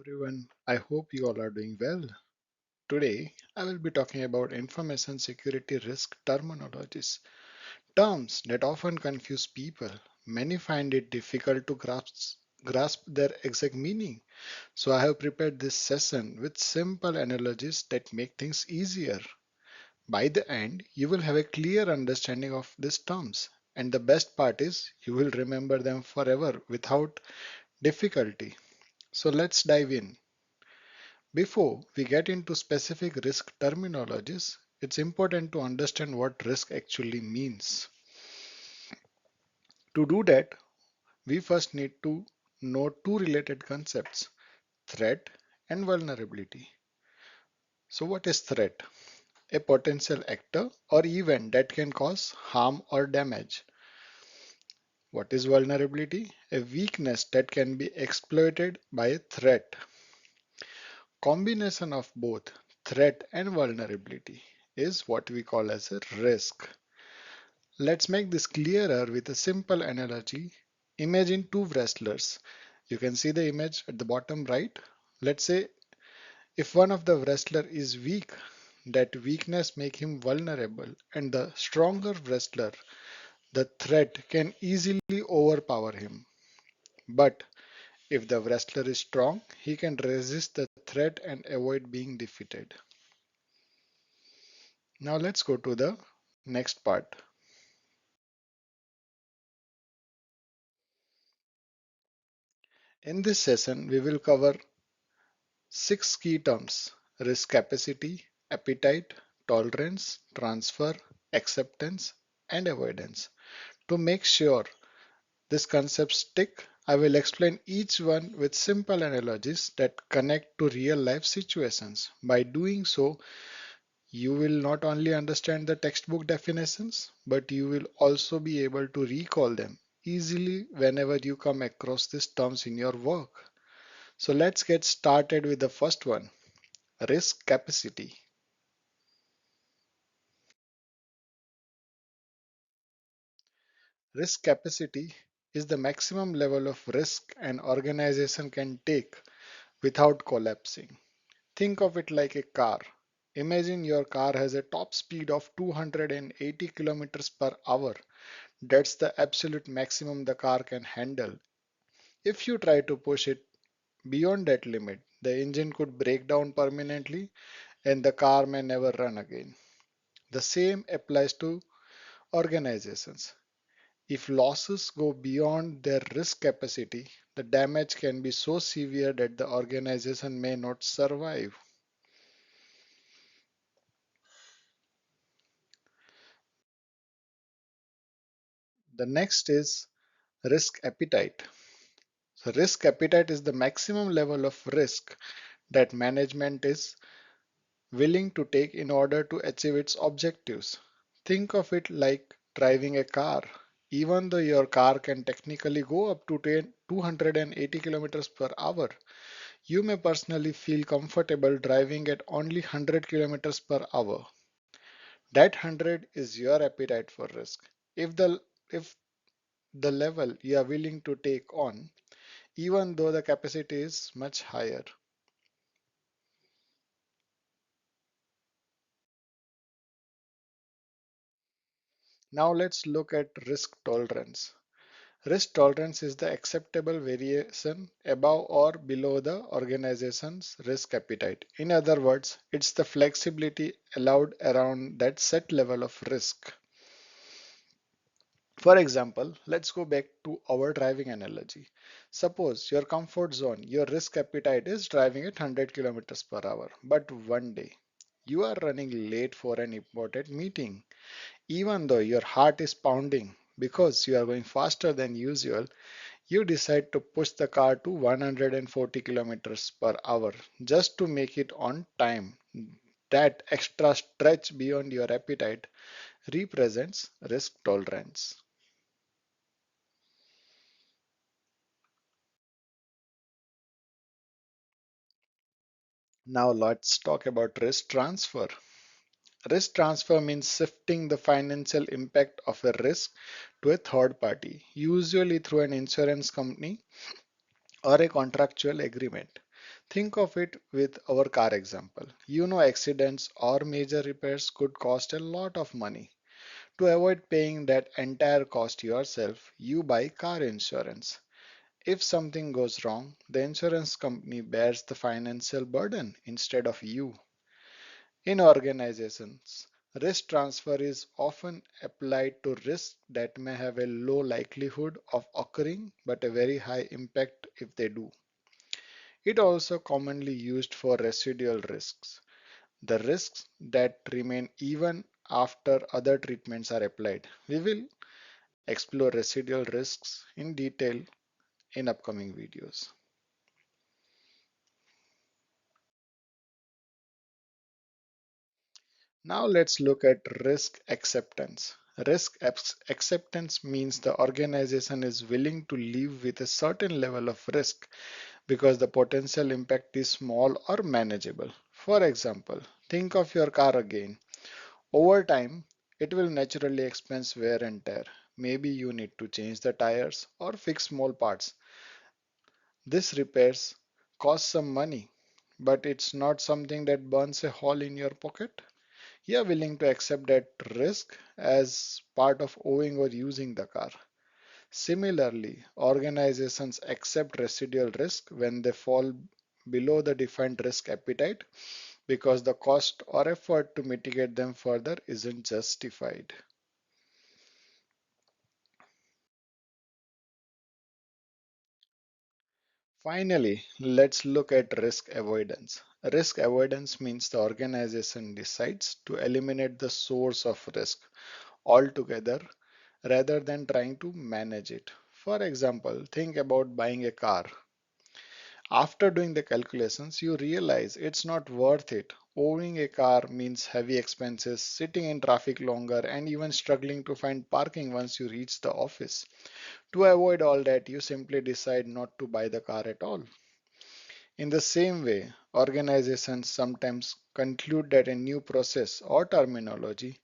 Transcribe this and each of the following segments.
everyone. I hope you all are doing well. Today, I will be talking about information security risk terminologies, terms that often confuse people. Many find it difficult to grasp their exact meaning. So, I have prepared this session with simple analogies that make things easier. By the end, you will have a clear understanding of these terms. And the best part is, you will remember them forever without difficulty. So, let's dive in. Before we get into specific risk terminologies, it's important to understand what risk actually means. To do that, we first need to know two related concepts, threat and vulnerability. So, what is threat? A potential actor or event that can cause harm or damage. What is vulnerability? A weakness that can be exploited by a threat. Combination of both threat and vulnerability is what we call as a risk. Let's make this clearer with a simple analogy. Imagine two wrestlers. You can see the image at the bottom right. Let's say if one of the wrestler is weak, that weakness make him vulnerable, and the stronger wrestler, the threat can easily overpower him. But if the wrestler is strong, he can resist the threat and avoid being defeated. Now let's go to the next part. In this session, we will cover six key terms: risk capacity, appetite, tolerance, transfer, acceptance, and avoidance. To make sure these concepts stick, I will explain each one with simple analogies that connect to real life situations. By doing so, you will not only understand the textbook definitions, but you will also be able to recall them easily whenever you come across these terms in your work. So let's get started with the first one, risk capacity. Risk capacity is the maximum level of risk an organization can take without collapsing. Think of it like a car. Imagine your car has a top speed of 280 kilometers per hour. That's the absolute maximum the car can handle. If you try to push it beyond that limit, the engine could break down permanently and the car may never run again. The same applies to organizations. If losses go beyond their risk capacity, the damage can be so severe that the organization may not survive. The next is risk appetite. So risk appetite is the maximum level of risk that management is willing to take in order to achieve its objectives. Think of it like driving a car. Even though your car can technically go up to 280 kilometers per hour, you may personally feel comfortable driving at only 100 kilometers per hour. That 100 is your appetite for risk. If the level you are willing to take on, even though the capacity is much higher. Now let's look at risk tolerance. Risk tolerance is the acceptable variation above or below the organization's risk appetite. In other words, it's the flexibility allowed around that set level of risk. For example, let's go back to our driving analogy. Suppose your comfort zone, your risk appetite is driving at 100 kilometers per hour, but one day you are running late for an important meeting. Even though your heart is pounding because you are going faster than usual, you decide to push the car to 140 kilometers per hour just to make it on time. That extra stretch beyond your appetite represents risk tolerance. Now let's talk about risk transfer. Risk transfer means shifting the financial impact of a risk to a third party, usually through an insurance company or a contractual agreement. Think of it with our car example. You know accidents or major repairs could cost a lot of money. To avoid paying that entire cost yourself, you buy car insurance. If something goes wrong, the insurance company bears the financial burden instead of you. In organizations, risk transfer is often applied to risks that may have a low likelihood of occurring but a very high impact if they do. It also commonly used for residual risks, the risks that remain even after other treatments are applied. We will explore residual risks in detail in upcoming videos. Now let's look at risk acceptance. Acceptance means the organization is willing to live with a certain level of risk because the potential impact is small or manageable. For example, think of your car again. Over time, it will naturally experience wear and tear. Maybe you need to change the tires or fix small parts. This repairs cost some money, but it's not something that burns a hole in your pocket. You are willing to accept that risk as part of owning or using the car. Similarly, organizations accept residual risk when they fall below the defined risk appetite because the cost or effort to mitigate them further isn't justified. Finally, let's look at risk avoidance. Risk avoidance means the organization decides to eliminate the source of risk altogether rather than trying to manage it. For example, think about buying a car. After doing the calculations, you realize it's not worth it. Owning a car means heavy expenses, sitting in traffic longer, and even struggling to find parking once you reach the office. To avoid all that, you simply decide not to buy the car at all. In the same way, organizations sometimes conclude that a new process or terminology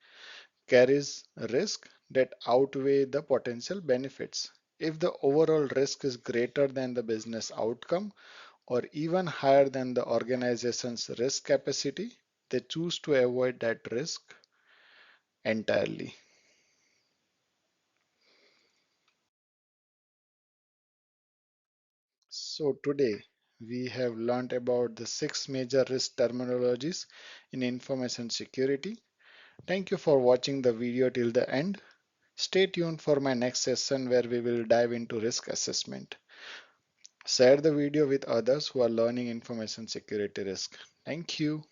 carries risk that outweigh the potential benefits. If the overall risk is greater than the business outcome or even higher than the organization's risk capacity, they choose to avoid that risk entirely. So today we have learned about the six major risk terminologies in information security. Thank you for watching the video till the end. Stay tuned for my next session where we will dive into risk assessment. Share the video with others who are learning information security risk. Thank you.